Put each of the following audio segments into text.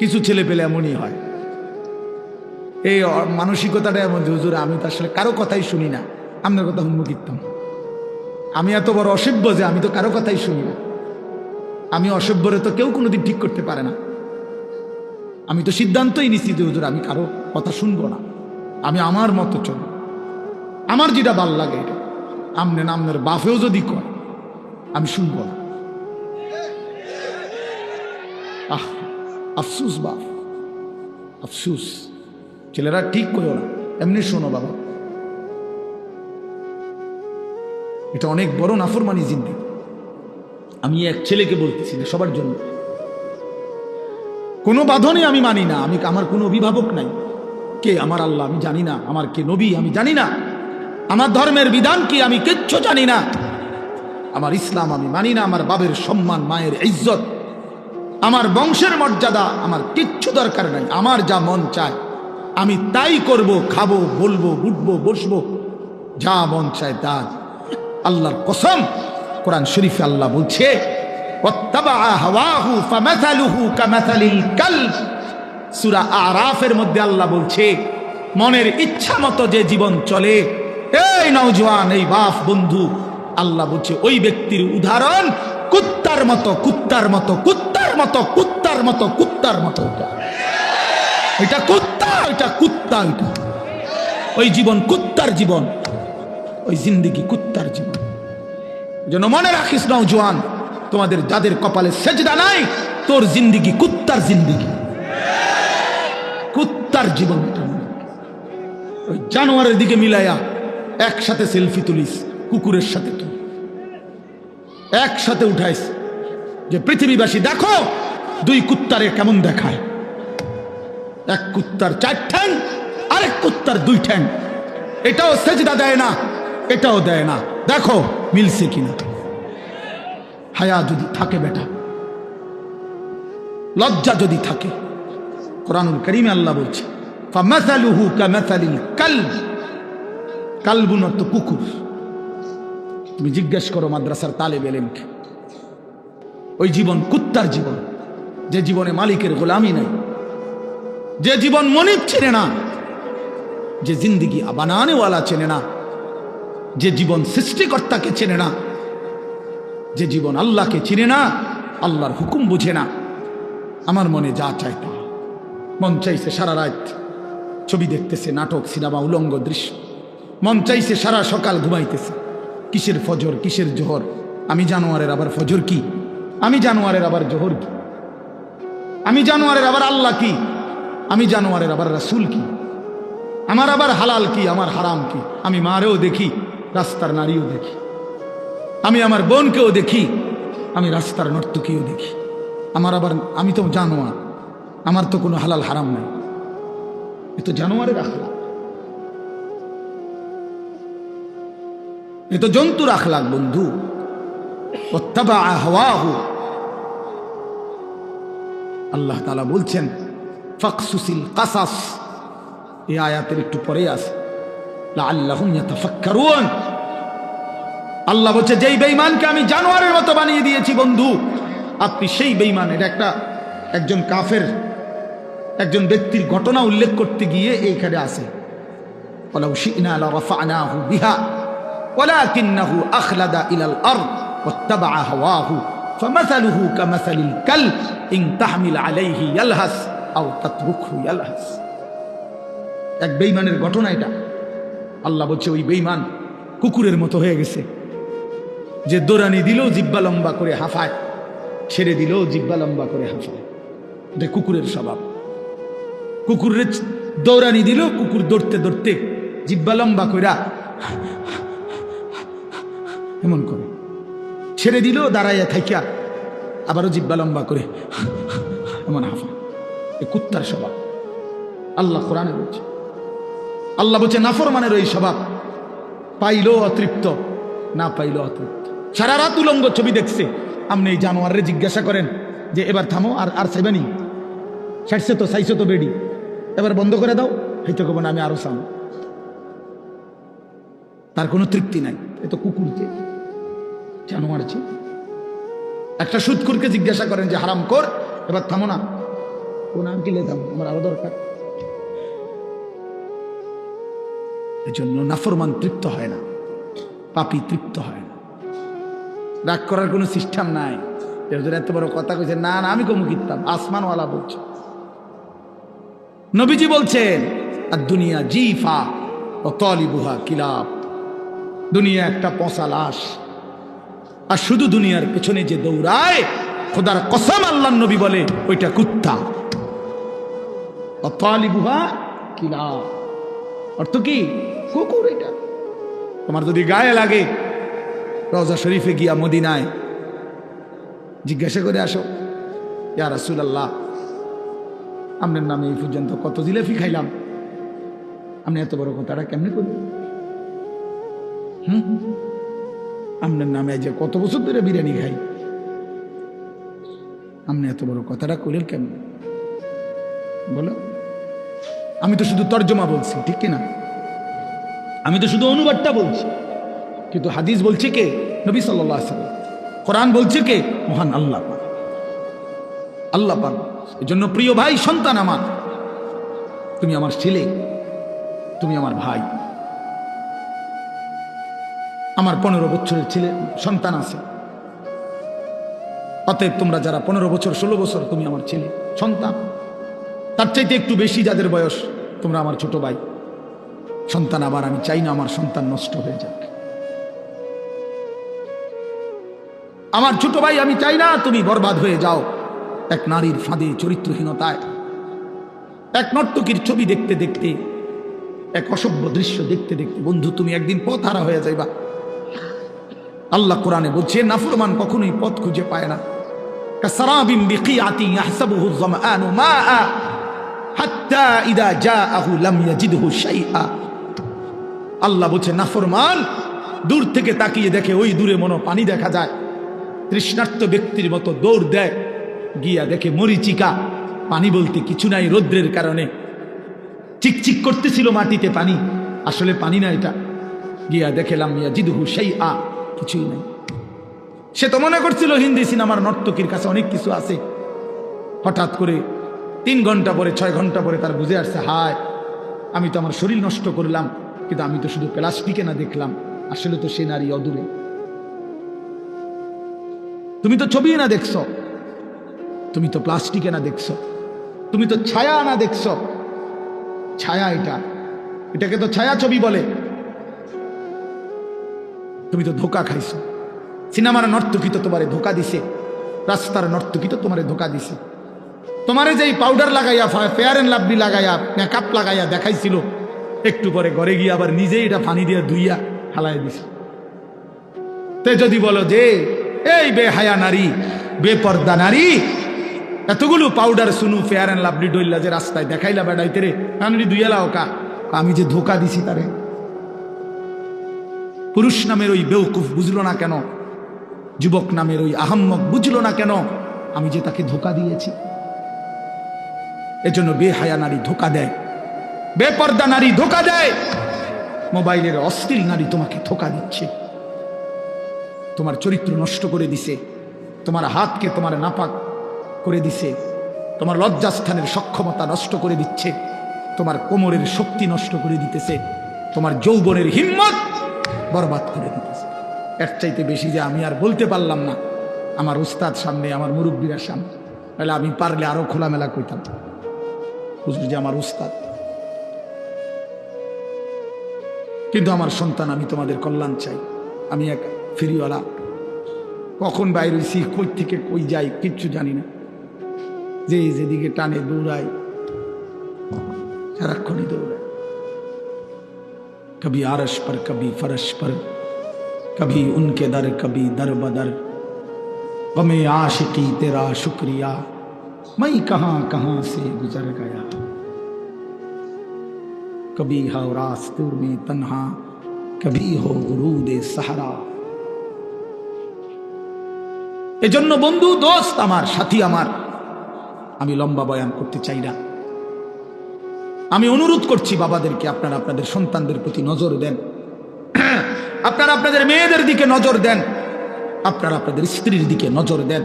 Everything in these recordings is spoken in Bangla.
কিছু ছেলে পেলে এমনই হয়, এই মানসিকতাটা এমন যে হুজুর আমি তো আসলে কারো কথাই শুনি না, আপনার কথা হুম্ম কীর্তন। আমি এত বড় অসভ্য যে আমি তো কারো কথাই শুনি না। আমি অসভ্যরে তো কেউ কোনোদিন ঠিক করতে পারে না। আমি তো সিদ্ধান্তই নিচ্ছি যে হুজুর আমি কারো কথা শুনবো না, আমি আমার মতো চলব, আমার যেটা ভাল লাগে এটা। আমনে নামনের বাফেও যদি কয় আমি শুনবো না। আহ, আফসুস বাপ, আফসুস। ছেলেরা ঠিক করো না, এমনি শোনো বাবা, এটা অনেক বড় নাফরমানি জিন্দেগি। আমি এক ছেলেকে বলতেছি না, সবার জন্য। কোনো বাঁধনে আমি মানি না, আমি আমার কোনো অভিভাবক নাই। কে আমার আল্লাহ আমি জানি না, আমার কে নবী আমি জানি না, আমার ধর্মের বিধান কি আমি কিচ্ছু জানি না, আমার ইসলাম আমি মানি না, আমার বাবের সম্মান, মায়ের ইজ্জত, আমার বংশের মর্যাদা আমার কিচ্ছু দরকার নাই। আমার যা মন চায় আমি তাই করব, খাবো, বলবো, উঠবো, বসবো, যা মন চায় তা। আল্লাহর কসম, কোরআন শরীফে আল্লাহ বলছে সূরা আরাফের মধ্যে আল্লাহ বলছে মনের ইচ্ছা মতো যে জীবন চলে, এই নওজোয়ান, এই বাপ বন্ধু, আল্লাহ বলছে ওই ব্যক্তির উদাহরণ কুত্তার মতো, কুত্তার মতো, কুত্তার মতো, কুত্তার মতো, কুত্তার মতো। এটা কুত্তা, এটা কুত্তা, এটা ওই জীবন কুত্তার জীবন, ওই জিন্দেগি কুত্তার জীবন। যেন মনে রাখিস নওজোয়ান, তোমাদের যাদের কপালে সেজদা নাই, তোর জিন্দেগি কুত্তার জিন্দেগি, কুত্তার জীবন। ওই জানোয়ারের দিকে মিলাইয়া একসাথে সেলফি তুলিস, কুকুরের সাথে তুই একসাথে উঠাইস যে পৃথিবীবাসী দেখো দুই কুত্তারে কেমন দেখায়। এক কুত্তার 4 ঠ্যাং, আরেক কুত্তার 2 ঠ্যাং। এটাও সেজদা দেয় না, এটাও দেয় না, দেখো মিলছে কিনা। হায়া যদি থাকে বেটা, লজ্জা যদি থাকে, কোরআনুল কারীমে আল্লাহ বলছে ফামাসালুহু কামাসালিল কালব। কালবুন অর্থ কুকুর। তুমি জিজ্ঞেস করো মাদ্রাসার তালেব ইলমকে, ওই জীবন কুত্তার জীবন, যে জীবনে মালিকের গোলামি নাই, যে জীবন মনিব চেনে না, যে জিন্দিগি বানানেওয়ালা চেনে না, যে জীবন সৃষ্টিকর্তাকে চেনে না, যে জীবন আল্লাহকে চিনে না, আল্লাহর হুকুম বুঝে না। আমার মনে যা চাই তা, মন চাইছে সারা রাত ছবি দেখতেছে, নাটক, সিনেমা, উলঙ্গ দৃশ্য, মন চাইছে সারা সকাল ঘুমাইতেছে। কিসের ফজর, কিসের জোহর? আমি জানোয়ারের আবার ফজর কি? আমি জানোয়ারের আবার জোহর কি? আমি জানোয়ারের আবার আল্লাহ কি? আমি জানোয়ারের আবার রাসূল কি? আমার আবার হালাল কি, আমার হারাম কি? আমি মারেও দেখি, রাস্তার নারীও দেখি, আমি আমার বোনকেও দেখি, আমি রাস্তার নর্তকীও দেখি। আমার আবার, আমি তো জানোয়ার, আমার তো কোনো হালাল হারাম নাই। এ তো জানোয়ারের আখলাক, এ তো জন্তুর আখলাক বন্ধু। ওয়াত্তাবা হাওয়াহু, আল্লাহ তাআলা বলছেন ফাকসুসিল কাসাস। এই আয়াতের একটু পরে আছে লাআল্লাহুম ইয়াতাফাক্কারুন। আল্লাহ বলছে যেই বেঈমানকে আমি জানোয়ারের মতো বানিয়ে দিয়েছি বন্ধু, আপনি সেই বেঈমান। এটা একজন কাফের, একজন ব্যক্তির ঘটনা উল্লেখ করতে গিয়ে এইখানে আছে ওয়ালাউ শি'না লারাফা'নাহু বিহা ওয়ালাকিন্নাহু আখলাদা ইলাল আরদ ওয়াত্তাবা'a হাওয়াহু ফামাসালুহু কামাসালিল কালব ইন তাহমিল আলাইহি ইয়ালহাস আও তাতরুকহু ইয়ালহাস। এক বেঈমানের ঘটনা এটা। আল্লাহ বলছে ওই বেঈমান কুকুরের মতো হয়ে গেছে, যে দৌড়ানি দিলেও জিব্বা লম্বা করে হাঁফায়, ছেড়ে দিলেও জিব্বা লম্বা করে হাঁফায়। এটা কুকুরের স্বভাব। কুকুরের দৌড়ানি দিলেও কুকুর দৌড়তে দৌড়তে জিব্বা লম্বা কইরা এমন করে, ছেড়ে দিলেও দাঁড়াইয়া থাইকা আবারও জিব্বা লম্বা করে এমন হাঁফায়। এ কুত্তার স্বভাব। আল্লাহ কোরআনে বলছে, আল্লাহ বলছে নাফরমানের ওই স্বভাব, পাইলেও অতৃপ্ত, না পাইলেও অতৃপ্ত। সারা রাত উলঙ্গ ছবি দেখছে। আপনি এই জানোয়ারে জিজ্ঞাসা করেন যে এবার থামো, আর চাইবানি, ছাড়ছে তো, চাইছো তো বেডি, এবার বন্ধ করে দাও, হয়তো কব না আমি আরো চাম। তার কোনো তৃপ্তি নাই। এ তো কুকুর, যে জানোয়ার। যে একটা সুদখোরকে জিজ্ঞাসা করেন যে হারাম কর, এবার থামো না, কোন আঙ্কিলে দাম আমার আরো দরকার। এই জন্য নাফরমান তৃপ্ত হয় না, পাপী তৃপ্ত হয় না। রাগ করার কোনো সিস্টেম নাই। এত বড় কথা কইছে, না না আমি কমু কিতাম, আসমানওয়ালা বলছে। নবীজি বলছেন আর দুনিয়া জিফা ও তলিবুহা কিলাব, দুনিয়া একটা পচা লাশ, আর শুধু দুনিয়ার পেছনে যে দৌড়ায় খোদার কসম আল্লাহর নবী বলে ওইটা কুত্তা। ও তলিবুহা কিলাব অর্থ কি? কুকুর। এটা তোমার যদি গায়ে লাগে রওজা শরীফে গিয়া মদিনায় জিজ্ঞাসা করে আসো, ইয়া রাসূলুল্লাহ আপনার নামে এই পর্যন্ত কত জিলাপি খাইলাম, আপনি এত বড় কথাটা কেমনে করবেন? আপনার নামে যে কত বছর ধরে বিরিয়ানি খাই, আপনি এত বড় কথাটা করলেন কেমন? বলো। আমি তো শুধু তর্জমা বলছি, ঠিক কিনা? আমি তো শুধু অনুবাদটা বলছি, কিন্তু হাদিস বলছে কে? নবী সাল্লাল্লাহু আলাইহি ওয়াসাল্লাম। কোরআন বলছে কে? মহান আল্লাহ পাক। আল্লাহ পাক। এজন্য প্রিয় ভাই, সন্তান আমার, তুমি আমার ছেলে, তুমি আমার ভাই। আমার 15 বছরের ছেলে সন্তান আছে, অতএব তোমরা যারা 15 বছর 16 বছর, তুমি আমার ছেলে সন্তান। তার চাইতে একটু বেশি যাদের বয়স, তোমরা আমার ছোট ভাই সন্তান। আবার আমি চাই না আমার সন্তান নষ্ট হয়ে যাক। আমার ছোট ভাই, আমি চাই না তুমি বরবাদ হয়ে যাও এক নারীর ফাঁদে, চরিত্রহীনতায়, এক নর্তকীর ছবি দেখতে দেখতে, এক অসভ্য দৃশ্য দেখতে দেখতে। বন্ধু, তুমি একদিন পথ হারা হয়ে যাইবা। আল্লাহ কোরআনে বলছে নাফরমান কখনোই পথ খুঁজে পায় না। কাসারাবিন বিকিআতি ইয়াহসাবুহু যামআনু মাআ হাত্তা ইযা জাআহু লাম ইয়াজিদহু শাইআ। আল্লাহ বলছে নাফরমান দূর থেকে তাকিয়ে দেখে ওই দূরে মনো পানি দেখা যায়, তৃষ্ণার্ত ব্যক্তির মতো দৌড় দেয়, গিয়া দেখে মরিচিকা, পানি বলতে কিছু নাই। রৌদ্রের কারণে চিকচিক করতেছিল মাটিতে পানি, আসলে পানি না এটা। গিয়া দেখলাম ইয়াজিদহু শাইআ, কিছুই নাই। সে তো মনে করছিল হিন্দি সিনেমার নর্তকীর কাছে অনেক কিছু আছে। হঠাৎ করে 3 ঘন্টা পরে 6 ঘন্টা পরে তার বুঝে আসছে, হায় আমি তো আমার শরীর নষ্ট করলাম, কিন্তু আমি তো শুধু প্লাস্টিকে না দেখলাম, আসলে তো সে নারী অদূরে। তুমি তো ছবি না দেখছ, তুমি তো প্লাস্টিকে না দেখছ, তুমি তো ছায়া না দেখছ। ছায়া এটাকে তো ছায়া ছবি বলে। তুমি তো ধোকা খাইছো। সিনেমার নর্তকী তো তোমারে ধোকা দিছে, রাস্তার নর্তকী তো তোমারে ধোকা দিছে। তোমারে যেই পাউডার লাগাইয়া, ফেয়ার এন্ড লাভলি লাগাইয়া, মেকআপ লাগাইয়া দেখাইছিল, একটু পরে ঘরে গিয়ে আবার নিজেই এটা পানি দিয়ে ধুইয়া হালাই দিছে। তে যদি বলো যে এই বেহায়া নারী, বেপর্দা নারী, এতগুলো পাউডার সুনু ফেয়ার এন্ড লাভলি ডইলা যে রাস্তায় দেখাইলা বেড়াইতে রে, আমি দুইয়ালাও কা, আমি যে ধোকা দিছি তারে। পুরুষ নামের ওই বেউকুফ বুঝলো না কেন? যুবক নামের ওই আহাম্মক বুঝলো না কেন? আমি যে তাকে ধোকা দিয়েছি। এজন্য বেহায়া নারী ধোকা দেয়, বেপর্দা নারী ধোকা দেয়, মোবাইলের অস্থির নারী তোমাকে ধোকা দিচ্ছে, তোমার চরিত্র নষ্ট করে দিছে, তোমার হাতকে তোমার নাপাক করে দিছে, তোমার লজ্জাস্থানের সক্ষমতা নষ্ট করে দিচ্ছে, তোমার কোমরের শক্তি নষ্ট করে দিতেছে, তোমার যৌবনের হিম্মত বরবাদ করে দিতেছে। এর চাইতে বেশি যে আমি আর বলতে পারলাম না আমার উস্তাদ সামনে, আমার মুরব্বীরা সামনে, তাহলে আমি পারলে আরো খোলামেলা কইতাম। বুঝলি যে আমার উস্তাদ। কিন্তু আমার সন্তান, আমি তোমাদের কল্যাণ চাই। আমি এক ফেরিওয়ালা, কখন বাইর হইছি, কই থেকে কই যাই কিচ্ছু জানি না, যে যেদিকে টানে দৌড়াই, সারাক্ষণই দৌড়াই। कभी आरश पर कभी फरश पर, कभी उनके दर कभी दर बदर, गमे आशिकी तेरा शुक्रिया, मैं कहां कहां से गुजर गया, कभी हो रास्तों में तन्हा, कभी हो गुरूदे सहारा। এজন্য বন্ধু, দোস্ত আমার, সাথী আমার, আমি লম্বা বয়ান করতে চাই না। আমি অনুরোধ করছি বাবাদেরকে, আপনারা আপনাদের সন্তানদের প্রতি নজর দেন, আপনারা আপনাদের মেয়েদের দিকে নজর দেন, আপনারা আপনাদের স্ত্রীর দিকে নজর দেন।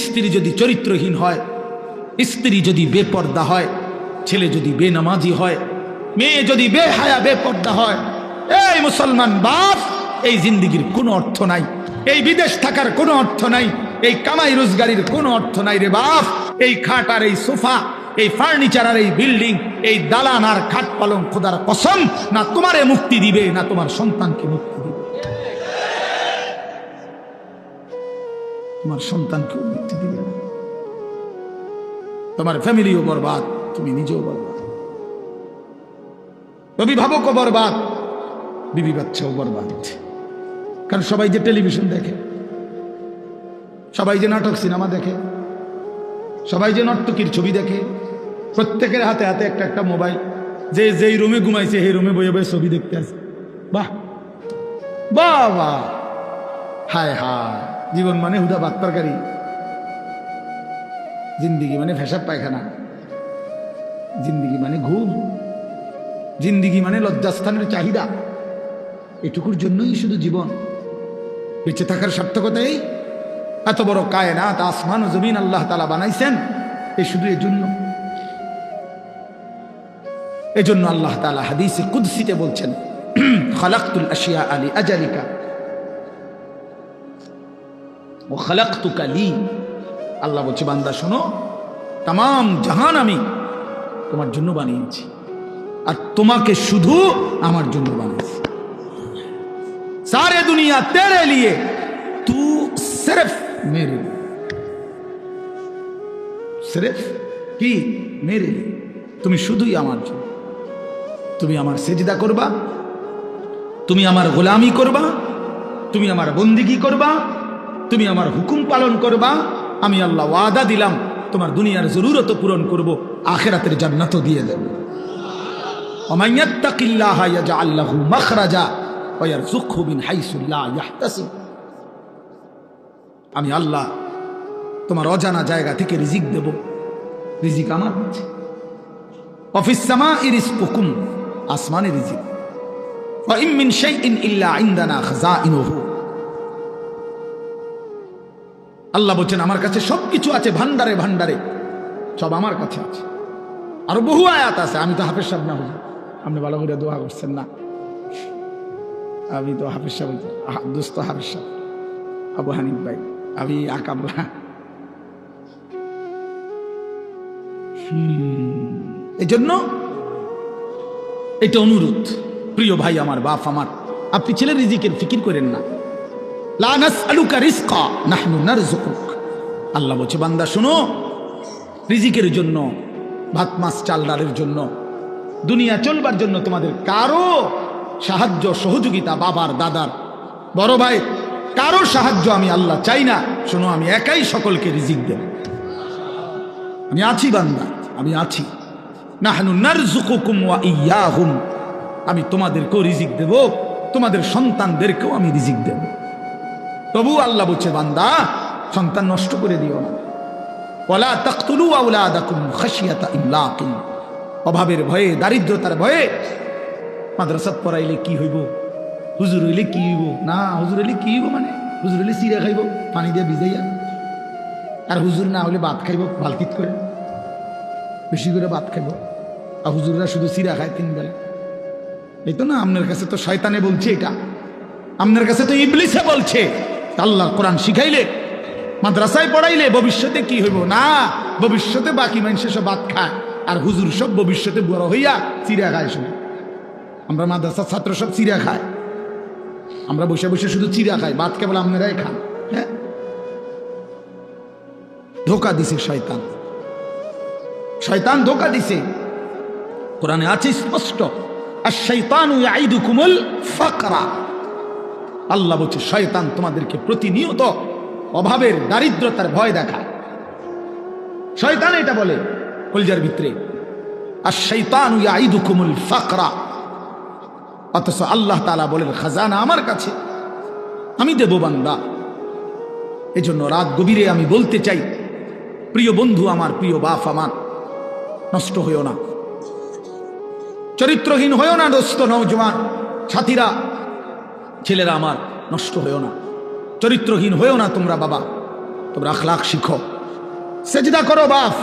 স্ত্রী যদি চরিত্রহীন হয়, স্ত্রী যদি বেপর্দা হয়, ছেলে যদি বেনামাজি হয়, মেয়ে যদি বেহায়া বেপর্দা হয়, এই মুসলমান বাপ, এই জিন্দিগির কোনো অর্থ নাই, এই বিদেশ থাকার কোনো অর্থ নাই, এই কামাই রোজগারির কোনো অর্থ নাই রে বাপ। এই খাট আর এই সোফা, এই ফার্নিচার আর এই বিল্ডিং, এই দালান আর খাট পালং খোদার কসম না তোমারে মুক্তি দিবে, না তোমার সন্তানকে মুক্তি দিবে। তোমার সন্তানকে মুক্তি দিবে না, তোমার ফ্যামিলিও বরবাদ, তুমি নিজেও বরবাদ, অভিভাবকও বরবাদ, বিবি বাচ্চাও বরবাদ। কারণ সবাই যে টেলিভিশন দেখে, সবাই যে নাটক সিনেমা দেখে, সবাই যে নর্তকীর ছবি দেখে, প্রত্যেকের হাতে হাতে একটা একটা মোবাইল, যে যেই রুমে ঘুমাইছে সেই রুমে বয়ে বয়ে ছবি দেখতে আছে। বাহ বাহ বাহ, হায় হায়, জীবন মানে হুদা ভাত তরকারি, জিন্দিগি মানে ফেসাব পায়খানা, জিন্দিগি মানে ঘুম, জিন্দিগি মানে লজ্জাস্থানের চাহিদা। এটুকুর জন্যই শুধু জীবন, বেঁচে থাকার সার্থকতা এই। এত বড় কায়নাত, আসমান ও জমিন আল্লাহ তাআলা বানাইছেন এই শুধু এজন্য আল্লাহ তাআলা হাদিসে কুদসিতে বলছেন, খালাকতুল আশিয়া আলি আজালিকা ও খালাকতুকা লি। আল্লাহ বলছে, বান্দা শোনো, তাম জাহান আমি তোমার জন্য বানিয়েছি, আর তোমাকে শুধু আমার জন্য বানিয়েছি। सारे दुनिया तेरे लिए, तू सिर्फ मेरे लिए, सिर्फ কি मेरे लिए, তুমি শুধুই আমার জন্য। তুমি আমার সিজদা করবা, তুমি আমার গোলামি করবা, তুমি আমার বন্দিগি করবা, তুমি আমার হুকুম পালন করবা। আমি আল্লাহ ওয়াদা দিলাম তোমার দুনিয়ার জরুরত পূরণ করব, আখিরাতের জান্নাতও দিয়ে দেব। ওমান ইয়াত্তাকিল্লাহা ইয়াজআল লাহু মাখরাজা ওয়া ইয়ারযুকহু মিন হাইসু লা ইয়াহতাসিব। আমি আল্লাহ তোমার অজানা জায়গা থেকে রিজিক দেব, রিজিক আমার আছে। ওয়াফিস সামাই রিজকুকুম, আসমানে রিজিক। ওয়া ইম মিন শাইইন ইল্লা ইনদানা খাযাইনুহু। আল্লাহ বলছেন, আমার কাছে সবকিছু আছে, ভান্ডারে ভান্ডারে সব আমার কাছে আছে। আরো বহু আয়াত আছে। আমি তো হাফেজ সাহেব না, হুজুর আপনি ভালো করে দোয়া করছেন না। আমি তো হাফেজ সাহেব, দোস্ত হাফেজ সাহেব আবু হানিফ ভাই, আমি আকাবলা। এই জন্য এটা অনুরোধ, প্রিয় ভাই আমার, বাপ আমার, আপনি ছেলের রিজিকের ফিকির করেন না। লা নাসআলুকা রিজকা নাহনু নারযুকুক। আল্লাহ বলছে, বান্দা শোনো, রিজিকের জন্য, ভাত মাছ চাল ডালের জন্য, দুনিয়া চলবার জন্য তোমাদের কারো সাহায্য সহযোগিতা, বাবার দাদার বড় ভাই কারো সাহায্য আমি আল্লাহ চাই না। শোনো, আমি একাই সকলকে রিজিক দেব। আমি আছি বান্দা, আমি আছি। নাহনু নারযুকুকুম ওয়া ইয়াহুম। আমি তোমাদেরকেও রিজিক দেব, তোমাদের সন্তানদেরকেও আমি রিজিক দেব। তবু আল্লাহ বলছে, বান্দা সন্তান নষ্ট করে দিও না। ওয়ালা তাকতুলু আওলাদাকুম খাশিয়াতা ইমলাকিন। অভাবের ভয়ে, দারিদ্রতার ভয়ে মাদ্রাসাত পড়াইলে কি হইব, হুজুর হইলে কি হইব না, হুজুর হইলে কি হইব মানে হুজুর হইলে চিরা খাইব পানি দিয়ে ভিজাইয়া, আর হুজুর না হলে ভাত খাইব বালতিত করে, বেশি করে ভাত খাইব। আর হুজুররা শুধু চিরা খায় 3 বেলা। এই তো না, আপনার কাছে তো শয়তানে বলছে, এটা আপনার কাছে তো ইবলিসে বলছে। আল্লাহ কোরআন শিখাইলে, মাদ্রাসায় পড়াইলে ভবিষ্যতে কি হইব না, ভবিষ্যতে বাকি মানুষ সব ভাত খায়, আর হুজুর সব ভবিষ্যতে বড় হইয়া চিরা খায়। শুনে আমরা মাদ্রাসার ছাত্র সব চিরা খায়, আমরা বসে বসে শুধু চিরা খাই, ভাত কেবল আপনারাই খান। হ্যাঁ, ধোকা দিছে শয়তান, শয়তান ধোকা দিছে। কোরআনে আছে স্পষ্ট, আশ-শাইতানু ইয়াইদুকুমুল ফাকরা। আল্লাহ বলছে, শয়তান তোমাদেরকে প্রতিনিয়ত অভাবের, দারিদ্রতার ভয় দেখায়। শয়তান এটা বলে কলজার ভিতরে, আশ-শাইতানু ইয়াইদুকুমুল ফাকরা। অথচ আল্লাহ তাআলা বলেন, খাজানা আমার কাছে, আমি দেব বান্দা। এজন্য রাত গভীরে আমি বলতে চাই, প্রিয় বন্ধু আমার, প্রিয় বাপ আমার, নষ্ট হইও না, চরিত্রহীন হইও না। দোস্ত, নওজওয়ান সাথীরা, ছেলেরা আমার, নষ্ট হইও না, চরিত্রহীন হইও না। তোমরা বাবা, তোমরা আখলাক শিখো, সেজদা করো বাপ।